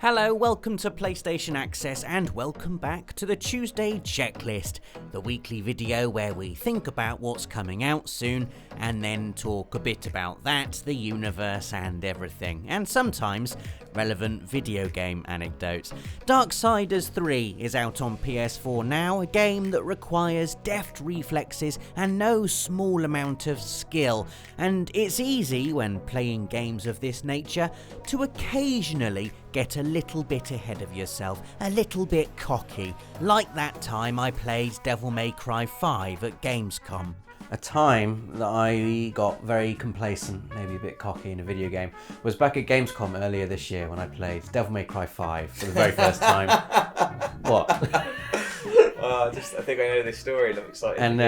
Hello, welcome to PlayStation Access and welcome back to the Tuesday Checklist, the weekly video where we think about what's coming out soon and then talk a bit about that, the universe and everything, and sometimes relevant video game anecdotes. Darksiders 3 is out on PS4 now, a game that requires deft reflexes and no small amount of skill, and it's easy when playing games of this nature to occasionally get a little bit ahead of yourself, a little bit cocky, like that time I played Devil May Cry 5 at Gamescom. A time that I got very complacent, maybe a bit cocky in a video game, was back at Gamescom earlier this year when I played Devil May Cry 5 for the very first time. What? I think I know this story, I'm excited. And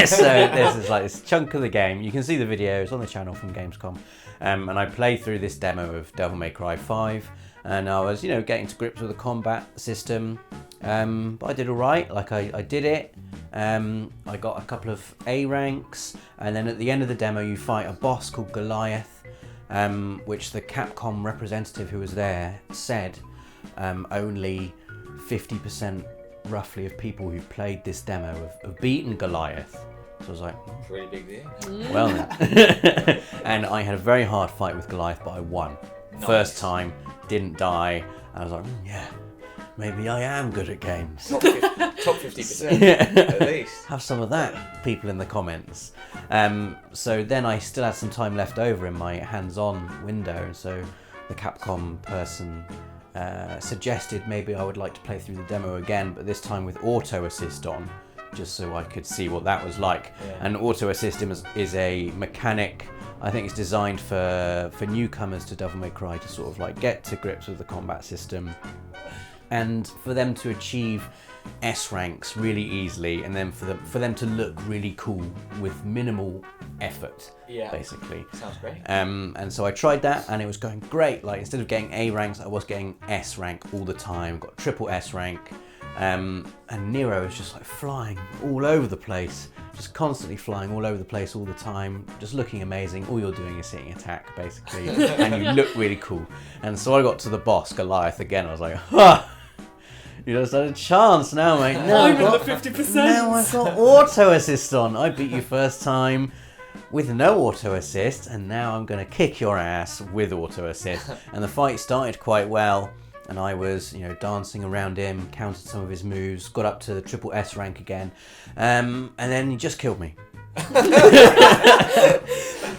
so this is like this chunk of the game. You can see the video, it's on the channel from Gamescom. And I played through this demo of Devil May Cry 5, and I was, getting to grips with the combat system. But I did alright, I did it. I got a couple of A ranks, and then at the end of the demo you fight a boss called Goliath, which the Capcom representative who was there said only 50% roughly of people who played this demo have beaten Goliath. So I was like, really big deal. Well then. And I had a very hard fight with Goliath, but I won. Nice. First time, didn't die. I was like, yeah, maybe I am good at games. Top 50%, at least. Have some of that, people in the comments. So then I still had some time left over in my hands-on window, and so the Capcom person suggested maybe I would like to play through the demo again, but this time with auto assist on, just so I could see what that was like. Yeah. And auto assist is a mechanic. I think it's designed for newcomers to Devil May Cry to sort of like get to grips with the combat system, and for them to achieve S ranks really easily, and then for them to look really cool with minimal effort. Yeah. Basically. Sounds great. And so I tried that, and it was going great. Like, instead of getting A ranks, I was getting S rank all the time. Got triple S rank. And Nero is just like flying all over the place, just constantly flying all over the place all the time, just looking amazing. All you're doing is hitting attack, basically, and you look really cool. And so I got to the boss, Goliath, again. I was like, ha! You just had a chance now, mate. Now I'm in the 50%. Now I've got auto assist on. I beat you first time with no auto assist, and now I'm going to kick your ass with auto assist. And the fight started quite well. And I was, dancing around him, countered some of his moves, got up to the triple S rank again, and then he just killed me.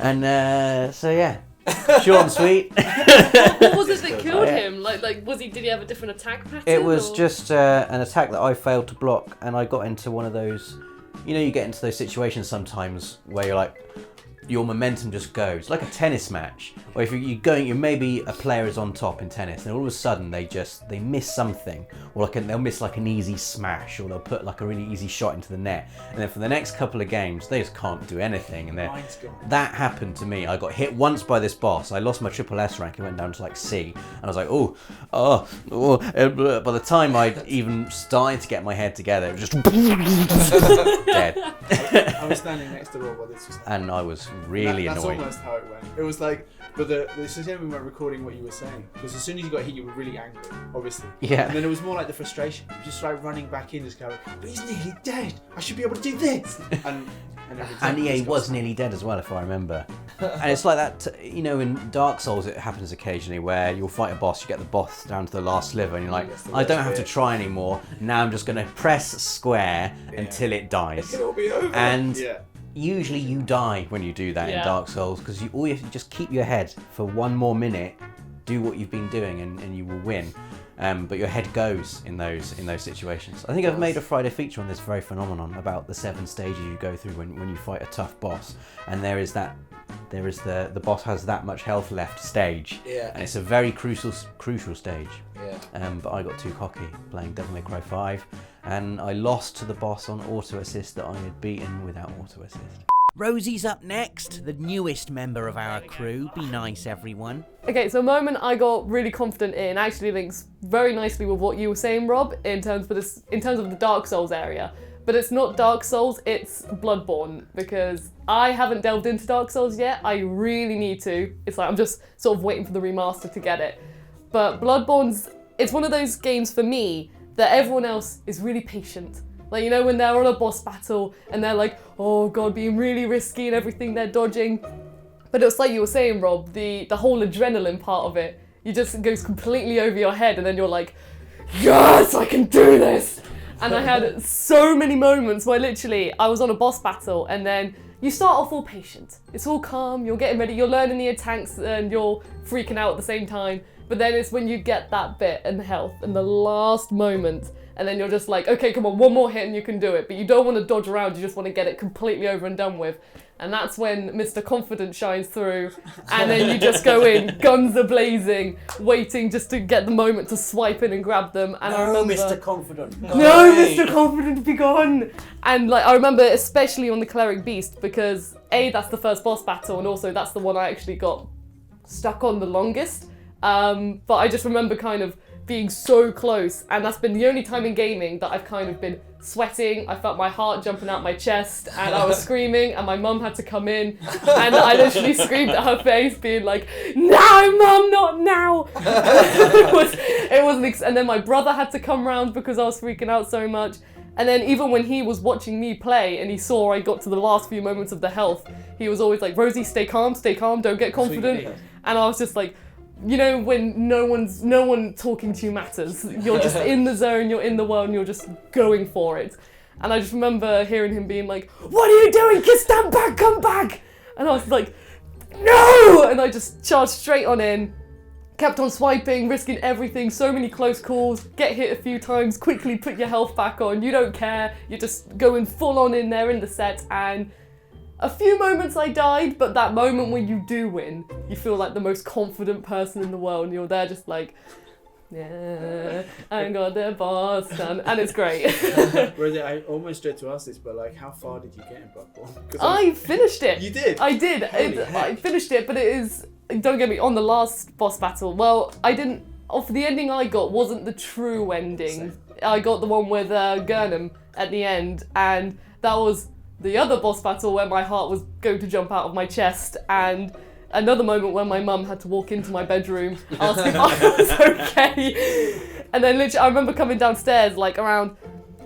And so yeah, short and sweet. What was it that killed him? Did he have a different attack pattern? It was just an attack that I failed to block, and I got into one of those, you get into those situations sometimes where you're like, your momentum just goes like a tennis match, or if you're going, maybe a player is on top in tennis, and all of a sudden they miss something, or they'll miss like an easy smash, or they'll put like a really easy shot into the net, and then for the next couple of games they just can't do anything. And that happened to me. I got hit once by this boss. I lost my triple S rank. It went down to like C, and I was like, by the time I'd even started to get my head together, it was just dead. I was standing next to Rob while this was happening. And I was really That's annoyed. almost how it went. It was like, but the system we weren't recording what you were saying, because as soon as you got hit, you were really angry, obviously. Yeah. And then it was more like the frustration, just like running back in, just going, but he's nearly dead. I should be able to do this. And EA was nearly dead as well, if I remember. And it's like that, in Dark Souls it happens occasionally where you'll fight a boss, you get the boss down to the last sliver, and you're like, I don't have to try anymore. Now I'm just going to press square until it dies. It'll be over. And usually you die when you do that in Dark Souls, because all you have to just keep your head for one more minute, do what you've been doing, and you will win. But your head goes in those situations. I think I've made a Friday feature on this very phenomenon about the 7 stages you go through when you fight a tough boss, and there is the boss has that much health left stage, and it's a very crucial stage. But I got too cocky playing Devil May Cry 5, and I lost to the boss on auto assist that I had beaten without auto assist. Rosie's up next, the newest member of our crew. Be nice, everyone. Okay, so a moment I got really confident in actually links very nicely with what you were saying, Rob, in terms of the Dark Souls area. But it's not Dark Souls, it's Bloodborne, because I haven't delved into Dark Souls yet. I really need to. It's like I'm just sort of waiting for the remaster to get it. But Bloodborne's, it's one of those games for me that everyone else is really patient. Like, you know, when they're on a boss battle and they're like, oh god, being really risky and everything, they're dodging. But it's like you were saying, Rob, the whole adrenaline part of it, it goes completely over your head and then you're like, yes, I can do this! And I had so many moments where literally I was on a boss battle and then you start off all patient. It's all calm, you're getting ready, you're learning the attacks and you're freaking out at the same time. But then it's when you get that bit and health and the last moment and then you're just like, okay, come on, one more hit and you can do it. But you don't want to dodge around, you just want to get it completely over and done with. And that's when Mr. Confident shines through and then you just go in, guns are blazing, waiting just to get the moment to swipe in and grab them. And I remember, Mr. Confident. No, Mr. Confident, be gone! And like I remember especially on the Cleric Beast because A, that's the first boss battle and also that's the one I actually got stuck on the longest. But I just remember kind of being so close and that's been the only time in gaming that I've kind of been sweating, I felt my heart jumping out my chest and I was screaming and my mum had to come in and I literally screamed at her face being like, no mum, not now! And then my brother had to come round because I was freaking out so much. And then even when he was watching me play and he saw I got to the last few moments of the health, he was always like, Rosie, stay calm, don't get confident. And I was just like, you know, when no one talking to you matters. You're just in the zone, you're in the world, and you're just going for it. And I just remember hearing him being like, what are you doing? Kid, stand back, come back! And I was like, no! And I just charged straight on in, kept on swiping, risking everything, so many close calls, get hit a few times, quickly put your health back on, you don't care, you're just going full on in there in the set, and a few moments I died, but that moment when you do win, you feel like the most confident person in the world and you're there just like, yeah, I got the boss done, and it's great. Rosie, I almost dread to ask this, but like, how far did you get in Bloodborne? I finished it. You did? I did. I finished it, but it is, don't get me, on the last boss battle, well, I didn't, the ending I got wasn't the true ending. I got the one with Gurnham at the end, and that was the other boss battle where my heart was going to jump out of my chest, and another moment where my mum had to walk into my bedroom, ask if I was okay. And then literally, I remember coming downstairs like around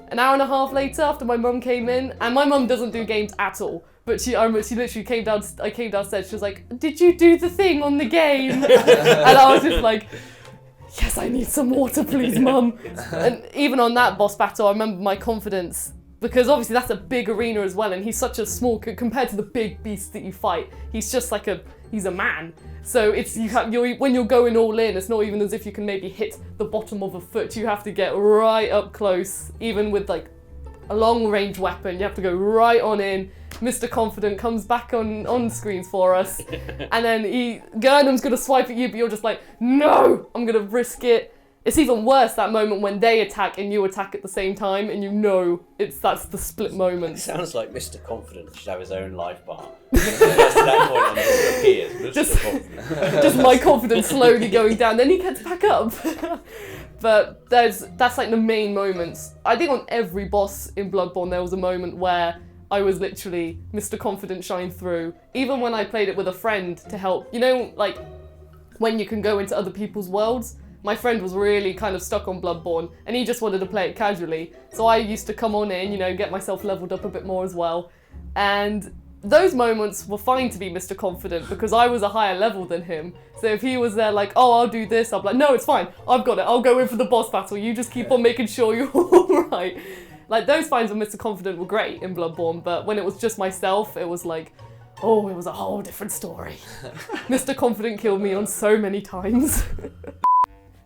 an hour and a half later after my mum came in, and my mum doesn't do games at all. But she literally came down. I came downstairs. She was like, "Did you do the thing on the game?" And I was just like, "Yes, I need some water, please, mum." And even on that boss battle, I remember my confidence. Because obviously that's a big arena as well, and he's such a small, compared to the big beasts that you fight, he's just like he's a man. So it's, when you're going all in, it's not even as if you can maybe hit the bottom of a foot, you have to get right up close, even with like a long range weapon, you have to go right on in. Mr. Confident comes back on screens for us, and then Gurnham's gonna swipe at you, but you're just like, no, I'm gonna risk it. It's even worse that moment when they attack and you attack at the same time, and you know that's the split moment. Sounds like Mr. Confident should have his own life bar. That's that point on Mr. Appears. Just my confidence slowly going down, then he gets back up. But that's like the main moments. I think on every boss in Bloodborne there was a moment where I was literally Mr. Confident shine through. Even when I played it with a friend to help, you know, like when you can go into other people's worlds. My friend was really kind of stuck on Bloodborne and he just wanted to play it casually. So I used to come on in, you know, get myself leveled up a bit more as well. And those moments were fine to be Mr. Confident because I was a higher level than him. So if he was there like, oh, I'll do this, I'll be like, no, it's fine. I've got it. I'll go in for the boss battle. You just keep on making sure you're all right. Like those finds with Mr. Confident were great in Bloodborne, but when it was just myself, it was like, oh, it was a whole different story. Mr. Confident killed me on so many times.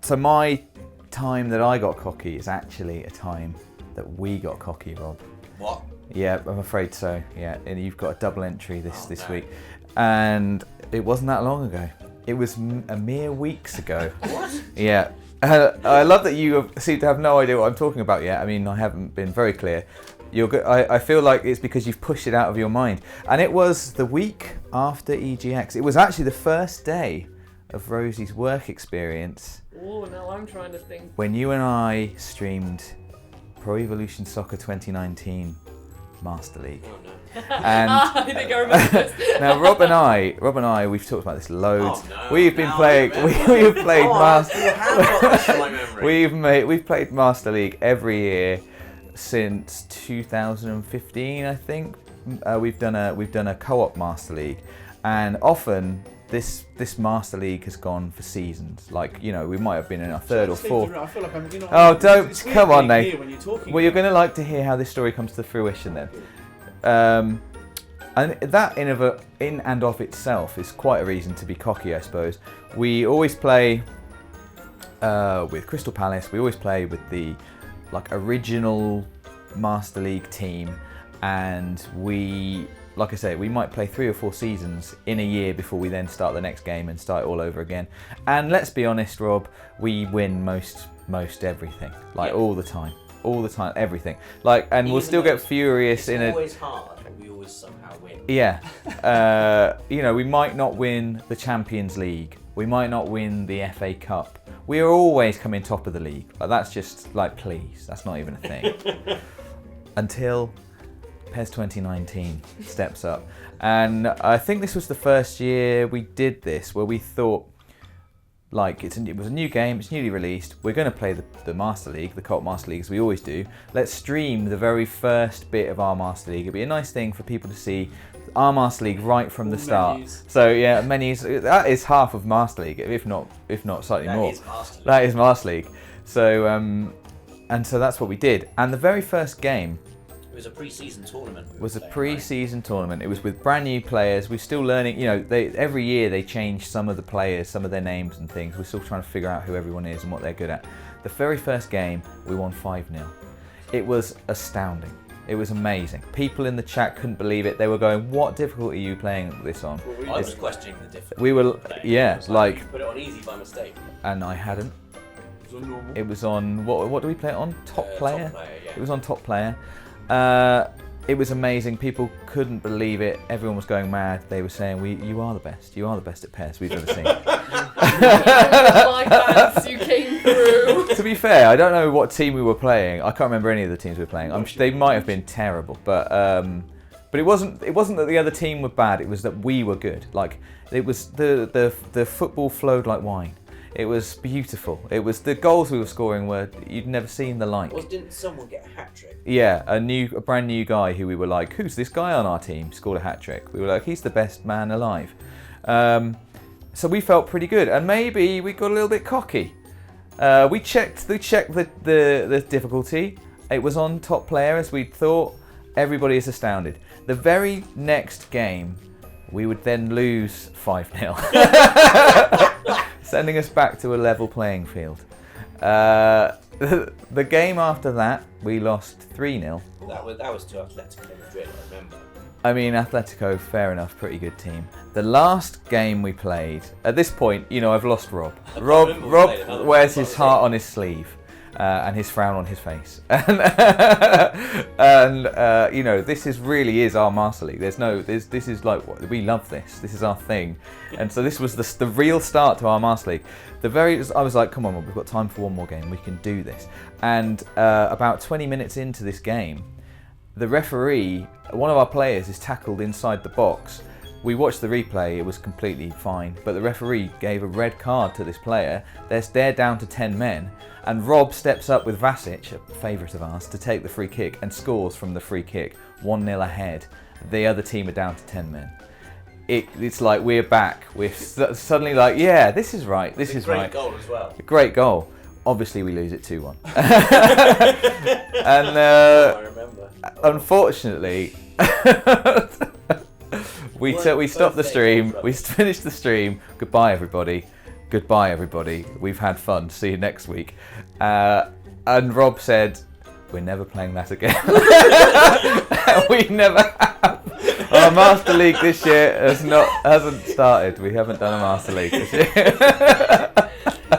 So my time that I got cocky is actually a time that we got cocky, Rob. What? Yeah, I'm afraid so. Yeah, and you've got a double entry this week, and it wasn't that long ago. It was a mere weeks ago. What? Yeah. I love that you seem to have no idea what I'm talking about yet. I mean, I haven't been very clear. I feel like it's because you've pushed it out of your mind. And it was the week after EGX. It was actually the first day of Rosie's work experience. Oh, now I'm trying to think. When you and I streamed Pro Evolution Soccer 2019 Master League. Oh no. And I think I remember this. now Rob and I, we've talked about this loads. Oh, no. We've been Now I playing. remember. We've played Oh, Master. you have got this in my memory. We've played Master League every year since 2015, I think. We've done a co-op Master League, and often this Master League has gone for seasons. Like, you know, we might have been in our third or fourth. I feel like I'm, you know, Oh, it's don't weird come on, being Nate. here when you're talking. Well, you're going to like to hear how this story comes to fruition then. And that in and of itself is quite a reason to be cocky, I suppose. We always play with Crystal Palace. We always play with the original Master League team, and we, like I say, we might play 3 or 4 seasons in a year before we then start the next game and start all over again. And let's be honest, Rob, we win most everything, all the time, everything. And we'll Even still though get furious in It's it. always hard, but we always somehow win. Yeah, you know, we might not win the Champions League. We might not win the FA Cup. We are always coming top of the league. That's just please, that's not even a thing. Until PES 2019 steps up, and I think this was the first year we did this, where we thought, it was a new game, it's newly released, we're going to play the Master League, the co-op Master League, as we always do. Let's stream the very first bit of our Master League. It'd be a nice thing for people to see our Master League right from the start. Menus. So yeah, menus. That is half of Master League, if not slightly That more. is Master League. That is Master League. So and so that's what we did. And the very first game It was a pre-season tournament. was a pre-season tournament. It was with brand new players. We're still learning. You know, every year they change some of the players, some of their names and things. We're still trying to figure out who everyone is and what they're good at. The very first game, we won 5-0. It was astounding. It was amazing. People in the chat couldn't believe it. They were going, "What difficulty are you playing this on?" I was questioning the difference. We were, yeah, It was you put it on easy by mistake. and I hadn't. It was on normal. It was on what do we play it on? Top player. Top player, yeah. It was on top player. It was amazing. People couldn't believe it. Everyone was going mad. They were saying, "You are the best. You are the best at PES we've ever seen." My fans, you came through. To be fair, I don't know what team we were playing. I can't remember any of the teams we were playing. They might have been terrible, but it wasn't that the other team were bad. It was that we were good. It was the football flowed like wine. It was beautiful. It was the goals we were scoring were you'd never seen the like. Didn't someone get a hat trick? Yeah, a brand new guy who we were like, "Who's this guy on our team?" Scored a hat trick. We were like, "He's the best man alive." So we felt pretty good, and maybe we got a little bit cocky. We checked the difficulty. It was on top player as we thought. Everybody is astounded. The very next game, we would then lose 5-0, sending us back to a level playing field. The game after that, we lost 3-0. That was to Atletico Madrid, I remember. I mean, Atletico, fair enough, pretty good team. The last game we played, at this point, you know, I've lost Rob. Rob played another wears one, his heart on his sleeve and his frown on his face. And you know, this really is our Master League. This is we love this. This is our thing. And so this was the real start to our Master League. I was like, come on, Rob, we've got time for one more game. We can do this. And about 20 minutes into this game, the referee, one of our players, is tackled inside the box. We watched the replay, it was completely fine, but the referee gave a red card to this player. They're down to 10 men, and Rob steps up with Vasic, a favourite of ours, to take the free kick and scores from the free kick, 1-0 ahead. The other team are down to 10 men. It's like we're back. We're suddenly like, yeah, this is right, this is right. Great goal as well. A great goal. Obviously, we lose it 2-1. And I remember. unfortunately, we stopped the stream. We finished the stream. Goodbye, everybody. Goodbye, everybody. We've had fun. See you next week. And Rob said, "We're never playing that again." We never have. Our Master League this year hasn't started. We haven't done a Master League this year.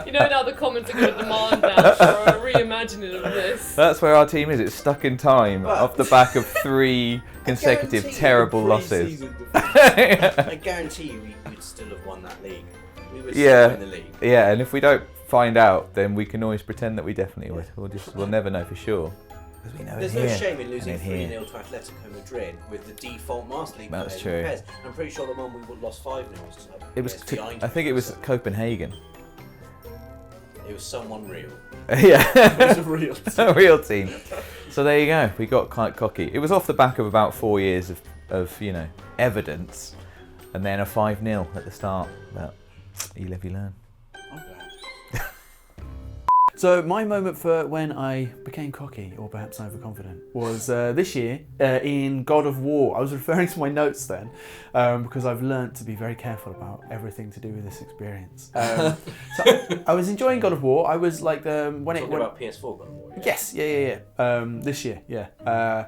You know, now the comments are going to demand that for a reimagining of this. That's where our team is. It's stuck in time off the back of 3 consecutive guarantee terrible losses. Pre-season I guarantee you we'd still have won that league. We would Yeah. still win the league. Yeah, and if we don't find out, then we can always pretend that we definitely would. We'll never know for sure. As we know There's it no here, shame in and losing in here. 3-0 to Atletico Madrid with the default Master League That's players. true. Pez. I'm pretty sure the one we lost 5-0 was like, It was. I think it was Copenhagen. It was someone real. Yeah, It's a real. a real team. So there you go. We got quite cocky. It was off the back of about 4 years of evidence, and then a 5-0 at the start. But you live, you learn. So my moment for when I became cocky, or perhaps overconfident, was this year in God of War. I was referring to my notes then, because I've learnt to be very careful about everything to do with this experience. So I was enjoying God of War. I was like, when it Talking went... about PS4 God of War. Yes, yeah. This year, yeah.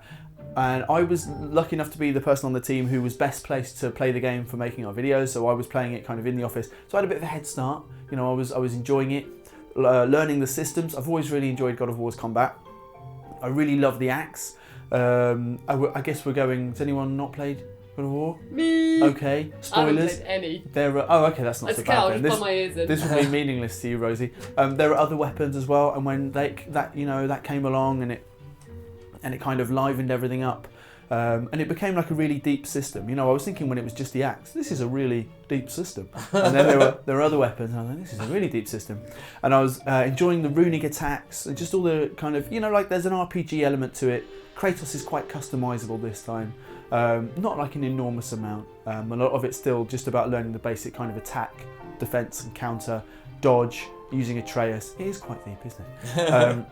And I was lucky enough to be the person on the team who was best placed to play the game for making our videos. So I was playing it kind of in the office. So I had a bit of a head start. You know, I was enjoying it. Learning the systems. I've always really enjoyed God of War's combat. I really love the axe. I guess we're going... Has anyone not played God of War? Me. Okay. I haven't Spoilers. played any. There are... Oh, okay, that's not That's so okay, I'll bad just then. put my ears in. This would be meaningless to you, Rosie. There are other weapons as well, and when that came along, and it kind of livened everything up. And it became like a really deep system. You know, I was thinking when it was just the axe, this is a really deep system. And then there were other weapons, and I was like, this is a really deep system. And I was enjoying the runic attacks and just all the kind of, like there's an RPG element to it. Kratos is quite customizable this time. Not like an enormous amount. A lot of it's still just about learning the basic kind of attack, defense and counter, dodge, using Atreus. It is quite deep, isn't it?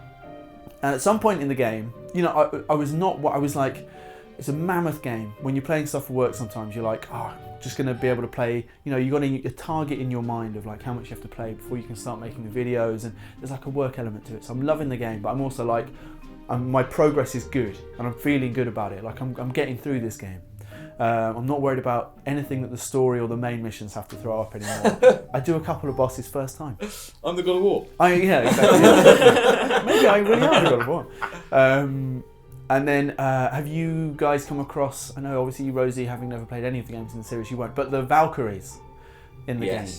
And at some point in the game, I was like, it's a mammoth game. When you're playing stuff for work, sometimes you're like, I'm just going to be able to play. You got a target in your mind of like how much you have to play before you can start making the videos, and there's like a work element to it. So I'm loving the game, but I'm also like, my progress is good, and I'm feeling good about it. Like I'm getting through this game. I'm not worried about anything that the story or the main missions have to throw up anymore. I do a couple of bosses first time. I'm the God of War. Yeah, exactly. Maybe I really am the God of War. And then, have you guys come across, I know obviously you, Rosie, having never played any of the games in the series, you won't, but the Valkyries in the game.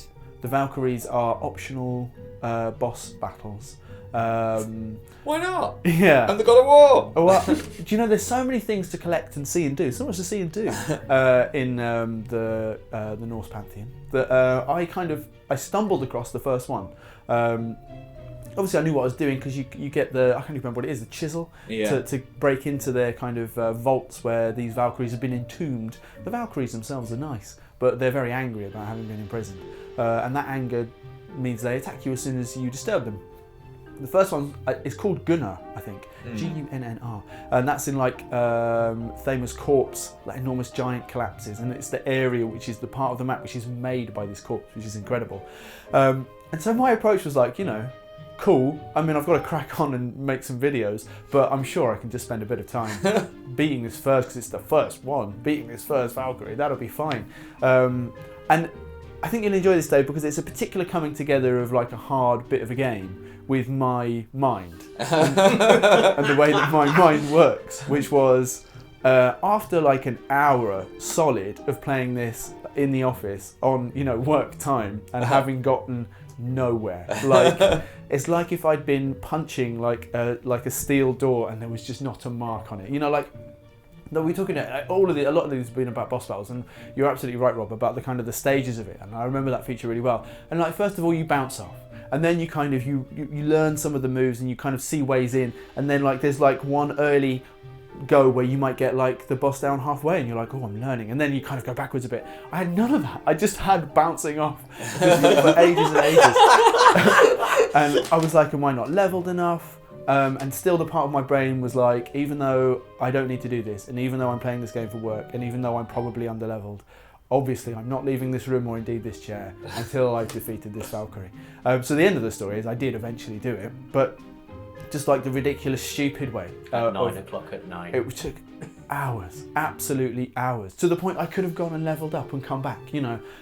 The Valkyries are optional boss battles. Why not? Yeah. I'm the God of War. Well, do you know there's so many things to collect and see and do, so much to see and do in the Norse pantheon that I stumbled across the first one. Obviously, I knew what I was doing because you get I can't even remember what it is, the chisel, to break into their kind of vaults where these Valkyries have been entombed. The Valkyries themselves are nice, but they're very angry about having been imprisoned. And that anger means they attack you as soon as you disturb them. The first one is called Gunnar, I think. Gunnr. And that's in like Thamer's corpse, like enormous giant collapses. And it's the area which is the part of the map which is made by this corpse, which is incredible. And so my approach was like, cool. I mean, I've got to crack on and make some videos, but I'm sure I can just spend a bit of time beating this first, because it's the first one, beating this first Valkyrie. That'll be fine. And I think you'll enjoy this day because it's a particular coming together of like a hard bit of a game with my mind and the way that my mind works, which was after like an hour solid of playing this in the office on work time and having gotten nowhere. Like it's like if I'd been punching like a steel door and there was just not a mark on it. No, we're talking a lot of these have been about boss battles, and you're absolutely right, Rob, about the kind of the stages of it. And I remember that feature really well. And like first of all, you bounce off, and then you kind of you learn some of the moves, and you kind of see ways in, and then like there's like one early go where you might get like the boss down halfway and you're like, oh, I'm learning, and then you kind of go backwards a bit. I had none of that. I just had bouncing off for ages and ages. And I was like, am I not leveled enough? And still the part of my brain was like, even though I don't need to do this, and even though I'm playing this game for work, and even though I'm probably underleveled, obviously I'm not leaving this room or indeed this chair until I've defeated this Valkyrie. So the end of the story is I did eventually do it, but just like the ridiculous, stupid way. At 9 o'clock at night. It took hours, absolutely hours, to the point I could have gone and leveled up and come back.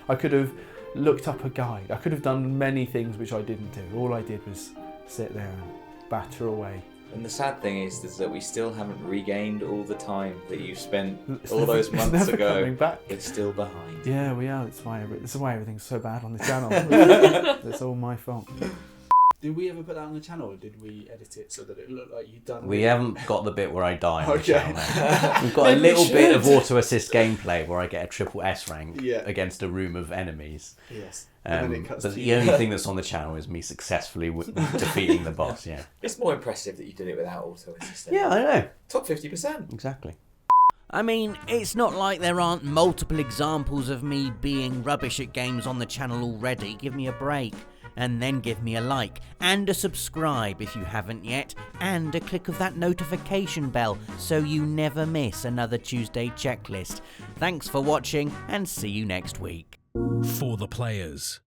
I could have looked up a guide. I could have done many things which I didn't do. All I did was sit there and batter away. And the sad thing is that we still haven't regained all the time that you spent It's all never- those it's months never ago. coming back. It's still behind. Yeah, we are. That's why everything's so bad on the channel. It's all my fault. Did we ever put that on the channel, or did we edit it so that it looked like you'd done? We haven't got the bit where I die on the Okay. channel. We've got a Maybe we little bit of should. auto assist gameplay where I get a triple S rank Yeah. against a room of enemies. Yes. And then it But cuts to the you. only thing that's on the channel is me successfully defeating the boss. Yeah. It's more impressive that you did it without auto assistant. Yeah, I know. Top 50%. Exactly. I mean, it's not like there aren't multiple examples of me being rubbish at games on the channel already. Give me a break. And then give me a like and a subscribe if you haven't yet, and a click of that notification bell so you never miss another Tuesday checklist. Thanks for watching and see you next week. For the players.